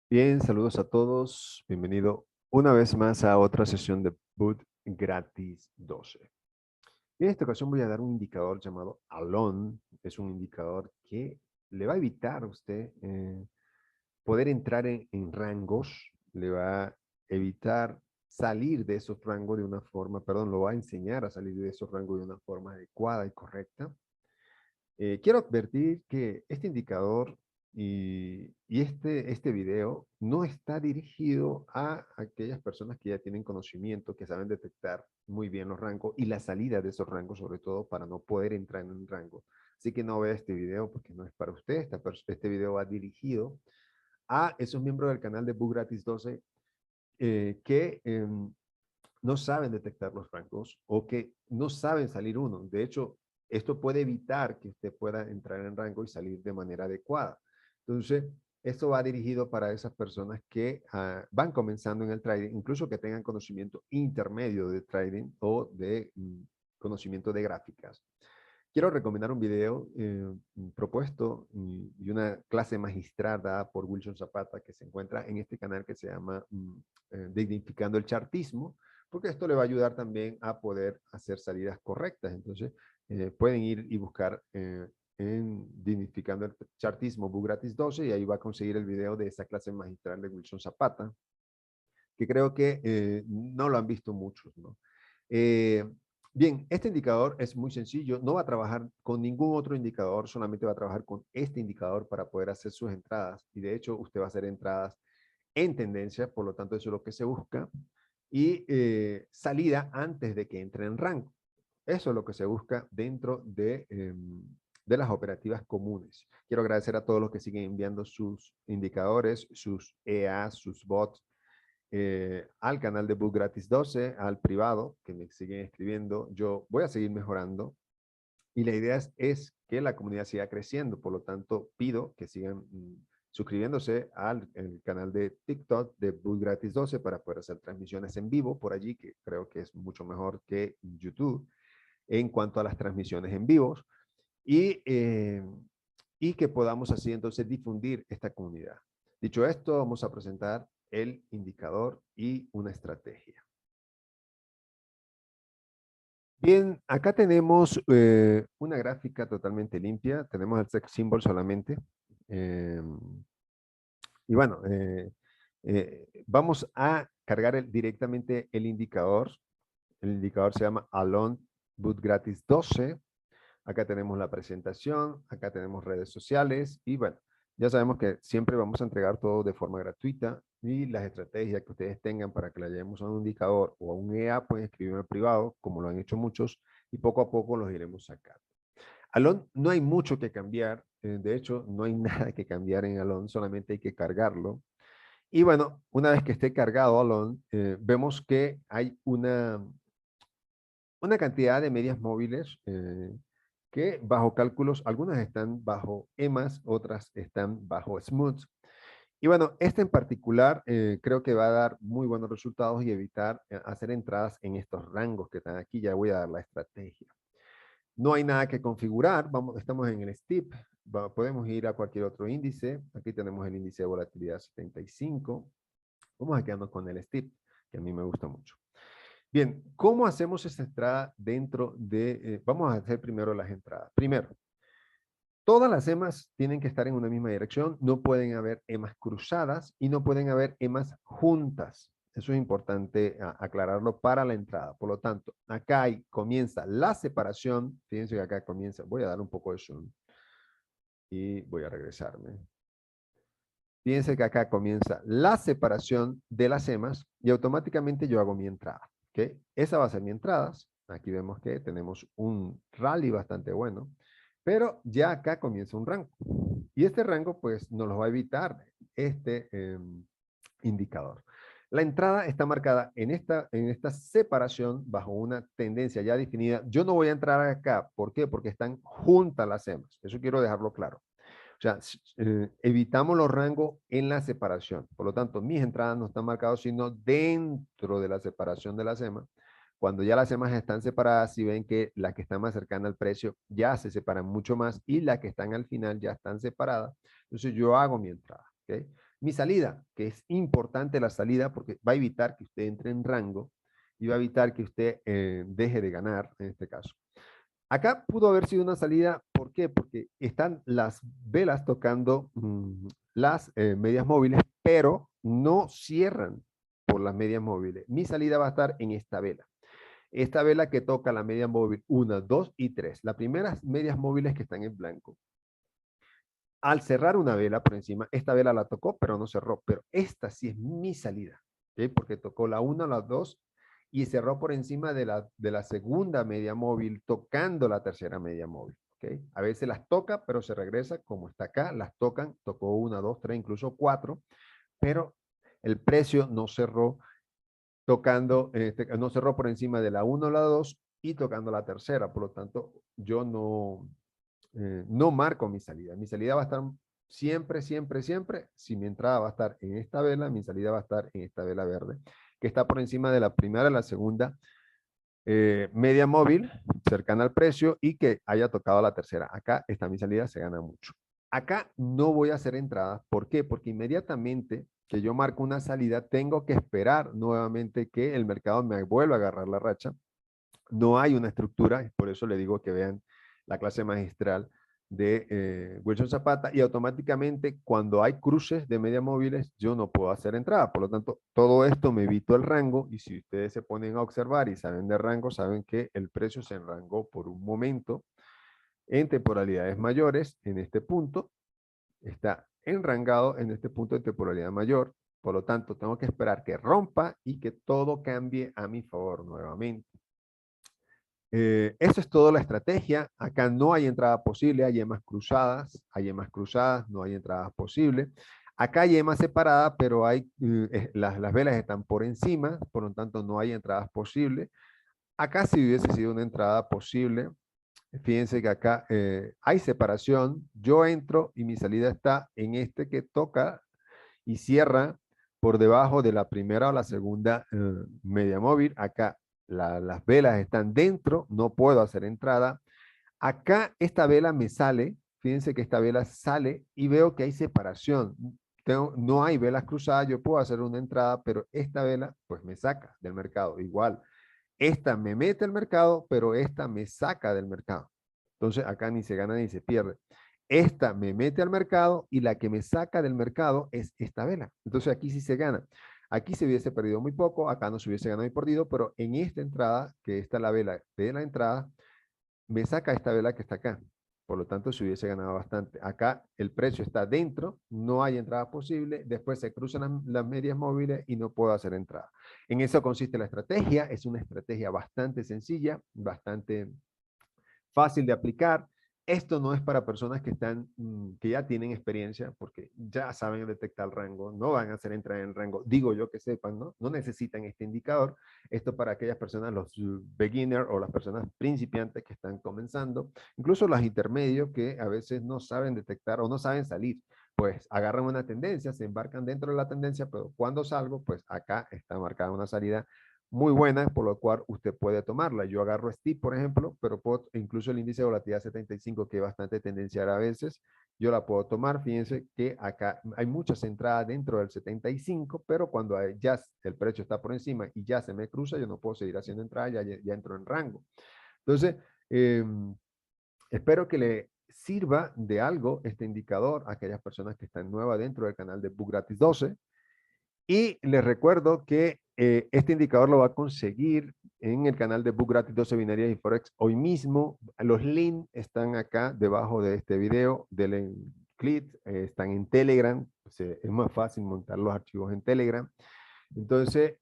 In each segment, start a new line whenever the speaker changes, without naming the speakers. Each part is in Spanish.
Bien, saludos a todos. Bienvenido una vez más a otra sesión de Boot Gratis 12. En esta ocasión voy a dar un indicador llamado Alon. Es un indicador que le va a evitar a usted poder entrar en rangos, le va a evitar salir de esos rangos de una forma, perdón, lo va a enseñar a salir de esos rangos de una forma adecuada y correcta. Quiero advertir que este indicador y este video no está dirigido a aquellas personas que ya tienen conocimiento, que saben detectar muy bien los rangos y la salida de esos rangos, sobre todo para no poder entrar en un rango. Así que no vea este video porque no es para usted. Este video va dirigido a esos miembros del canal de Bug Gratis 12 que no saben detectar los rangos o que no saben salir uno. De hecho, esto puede evitar que usted pueda entrar en rango y salir de manera adecuada. Entonces, esto va dirigido para esas personas que van comenzando en el trading, incluso que tengan conocimiento intermedio de trading o de conocimiento de gráficas. Quiero recomendar un video propuesto y una clase magistral dada por Wilson Zapata que se encuentra en este canal que se llama Dignificando el Chartismo, porque esto le va a ayudar también a poder hacer salidas correctas. Entonces, pueden ir y buscar en Dignificando el Chartismo, Bug Gratis 12, y ahí va a conseguir el video de esa clase magistral de Wilson Zapata, que creo que no lo han visto muchos, ¿no? Eh, Bien, este indicador es muy sencillo, no va a trabajar con ningún otro indicador, solamente va a trabajar con este indicador para poder hacer sus entradas, y de hecho usted va a hacer entradas en tendencia, por lo tanto eso es lo que se busca, y salida antes de que entre en rango. Eso es lo que se busca dentro de las operativas comunes. Quiero agradecer a todos los que siguen enviando sus indicadores, sus EA, sus bots, al canal de Book Gratis 12, al privado, que me siguen escribiendo. Yo voy a seguir mejorando y la idea es que la comunidad siga creciendo. Por lo tanto, pido que sigan suscribiéndose al el canal de TikTok de Book Gratis 12 para poder hacer transmisiones en vivo por allí, que creo que es mucho mejor que YouTube en cuanto a las transmisiones en vivos. Y, y que podamos así entonces difundir esta comunidad. Dicho esto, vamos a presentar el indicador y una estrategia. Bien, acá tenemos una gráfica totalmente limpia. Tenemos el sex symbol solamente. Eh, y bueno, vamos a cargar directamente el indicador. El indicador se llama Alon Boot Gratis 12. Acá tenemos la presentación, acá tenemos redes sociales y bueno, ya sabemos que siempre vamos a entregar todo de forma gratuita y las estrategias que ustedes tengan para que le llevemos a un indicador o a un EA pueden escribirme en privado, como lo han hecho muchos, y poco a poco los iremos sacando. Alon, no hay mucho que cambiar, de hecho, no hay nada que cambiar en Alon, solamente hay que cargarlo. Y bueno, una vez que esté cargado Alon, vemos que hay una cantidad de medias móviles que bajo cálculos, algunas están bajo EMAS, otras están bajo SMOOTH. Y bueno, este en particular creo que va a dar muy buenos resultados y evitar hacer entradas en estos rangos que están aquí. Ya voy a dar la estrategia. No hay nada que configurar, estamos en el STIP, podemos ir a cualquier otro índice. Aquí tenemos el índice de volatilidad 75. Vamos a quedarnos con el STIP, que a mí me gusta mucho. Bien, ¿cómo hacemos esta entrada dentro de... vamos a hacer primero las entradas. Primero, todas las EMAs tienen que estar en una misma dirección, no pueden haber EMAs cruzadas y no pueden haber EMAs juntas. Eso es importante aclararlo para la entrada. Por lo tanto, acá comienza la separación. Fíjense que acá comienza, voy a dar un poco de zoom y voy a regresarme. Fíjense que acá comienza la separación de las EMAs y automáticamente yo hago mi entrada. ¿Okay? Esa va a ser mi entrada. Aquí vemos que tenemos un rally bastante bueno, pero ya acá comienza un rango. Y este rango pues nos lo va a evitar este indicador. La entrada está marcada en esta separación bajo una tendencia ya definida. Yo no voy a entrar acá. ¿Por qué? Porque están juntas las EMAs. Eso quiero dejarlo claro. O sea, evitamos los rangos en la separación. Por lo tanto, mis entradas no están marcadas, sino dentro de la separación de las EMAs. Cuando ya las EMAs están separadas, si ven que las que están más cercanas al precio ya se separan mucho más y las que están al final ya están separadas. Entonces yo hago mi entrada. ¿Okay? Mi salida, que es importante la salida porque va a evitar que usted entre en rango y va a evitar que usted deje de ganar en este caso. Acá pudo haber sido una salida, ¿por qué? Porque están las velas tocando las medias móviles, pero no cierran por las medias móviles. Mi salida va a estar en esta vela. Esta vela que toca la media móvil 1, 2 y 3. Las primeras medias móviles que están en blanco. Al cerrar una vela por encima, esta vela la tocó, pero no cerró. Pero esta sí es mi salida, ¿okay? Porque tocó la 1, la 2 y cerró por encima de la segunda media móvil, tocando la tercera media móvil. ¿Okay? A veces las toca, pero se regresa, como está acá, las tocan, tocó 1, 2, 3, incluso 4, pero el precio no cerró tocando, no cerró por encima de la 1, la 2 y tocando la tercera. Por lo tanto, yo no marco mi salida. Mi salida va a estar siempre, siempre, siempre. Si mi entrada va a estar en esta vela, mi salida va a estar en esta vela verde, que está por encima de la primera, la segunda media móvil, cercana al precio y que haya tocado la tercera. Acá está mi salida, se gana mucho. Acá no voy a hacer entradas. ¿Por qué? Porque inmediatamente que yo marco una salida, tengo que esperar nuevamente que el mercado me vuelva a agarrar la racha. No hay una estructura, por eso le digo que vean la clase magistral de Wilson Zapata y automáticamente cuando hay cruces de media móviles yo no puedo hacer entrada. Por lo tanto, todo esto me evitó el rango y si ustedes se ponen a observar y saben de rango, saben que el precio se enrangó por un momento en temporalidades mayores en este punto. Está enrangado en este punto de temporalidad mayor. Por lo tanto, tengo que esperar que rompa y que todo cambie a mi favor nuevamente. Eso es toda la estrategia. Acá no hay entrada posible, hay yemas cruzadas, no hay entradas posibles. Acá hay yemas separadas, pero las velas están por encima, por lo tanto no hay entradas posibles. Acá si hubiese sido una entrada posible, fíjense que acá hay separación, yo entro y mi salida está en este que toca y cierra por debajo de la primera o la segunda media móvil. Acá las velas están dentro, no puedo hacer entrada. Acá esta vela me sale, fíjense que esta vela sale y veo que hay separación. No hay velas cruzadas, yo puedo hacer una entrada, pero esta vela pues me saca del mercado. Igual, esta me mete al mercado, pero esta me saca del mercado. Entonces acá ni se gana ni se pierde. Esta me mete al mercado y la que me saca del mercado es esta vela. Entonces aquí sí se gana. Aquí se hubiese perdido muy poco, acá no se hubiese ganado ni perdido, pero en esta entrada, que está la vela de la entrada, me saca esta vela que está acá. Por lo tanto, se hubiese ganado bastante. Acá el precio está dentro, no hay entrada posible, después se cruzan las medias móviles y no puedo hacer entrada. En eso consiste la estrategia, es una estrategia bastante sencilla, bastante fácil de aplicar. Esto no es para personas que que ya tienen experiencia, porque ya saben detectar el rango, no van a hacer entrar en el rango, digo yo que sepan, ¿no? No necesitan este indicador. Esto para aquellas personas, los beginners o las personas principiantes que están comenzando, incluso los intermedios que a veces no saben detectar o no saben salir. Pues agarran una tendencia, se embarcan dentro de la tendencia, pero cuando salgo, pues acá está marcada una salida muy buena, por lo cual usted puede tomarla. Yo agarro STIP, por ejemplo, pero puedo, incluso el índice de volatilidad 75, que es bastante tendencial a veces, yo la puedo tomar. Fíjense que acá hay muchas entradas dentro del 75, pero cuando ya el precio está por encima y ya se me cruza, yo no puedo seguir haciendo entrada, ya entro en rango. Entonces, espero que le sirva de algo este indicador a aquellas personas que están nuevas dentro del canal de Book Gratis 12. Y les recuerdo que este indicador lo va a conseguir en el canal de Book Gratis 12 Binarias y Forex hoy mismo. Los links están acá debajo de este video. Denle clic, están en Telegram. Es más fácil montar los archivos en Telegram. Entonces,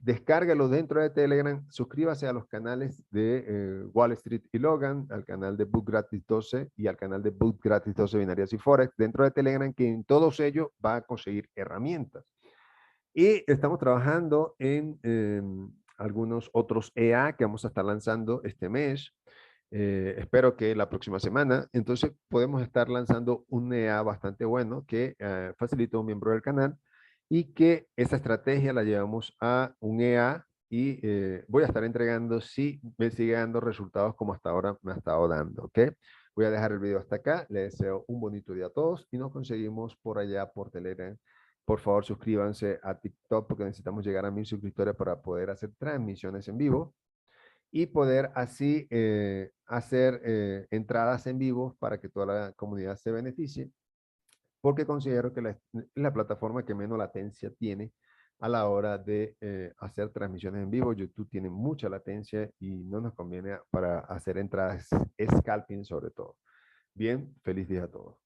descárgalo dentro de Telegram, suscríbase a los canales de Wall Street y Logan, al canal de Book Gratis 12 y al canal de Book Gratis 12 Binarias y Forex dentro de Telegram, que en todos ellos va a conseguir herramientas. Y estamos trabajando en algunos otros EA que vamos a estar lanzando este mes. Espero que la próxima semana. Entonces podemos estar lanzando un EA bastante bueno que facilita un miembro del canal y que esa estrategia la llevamos a un EA y voy a estar entregando si me sigue dando resultados como hasta ahora me ha estado dando. ¿Ok? Voy a dejar el video hasta acá. Les deseo un bonito día a todos y nos conseguimos por allá por Telegram. Por favor, suscríbanse a TikTok porque necesitamos llegar a 1000 suscriptores para poder hacer transmisiones en vivo y poder así hacer entradas en vivo para que toda la comunidad se beneficie, porque considero que la plataforma que menos latencia tiene a la hora de hacer transmisiones en vivo. YouTube tiene mucha latencia y no nos conviene para hacer entradas scalping sobre todo. Bien, feliz día a todos.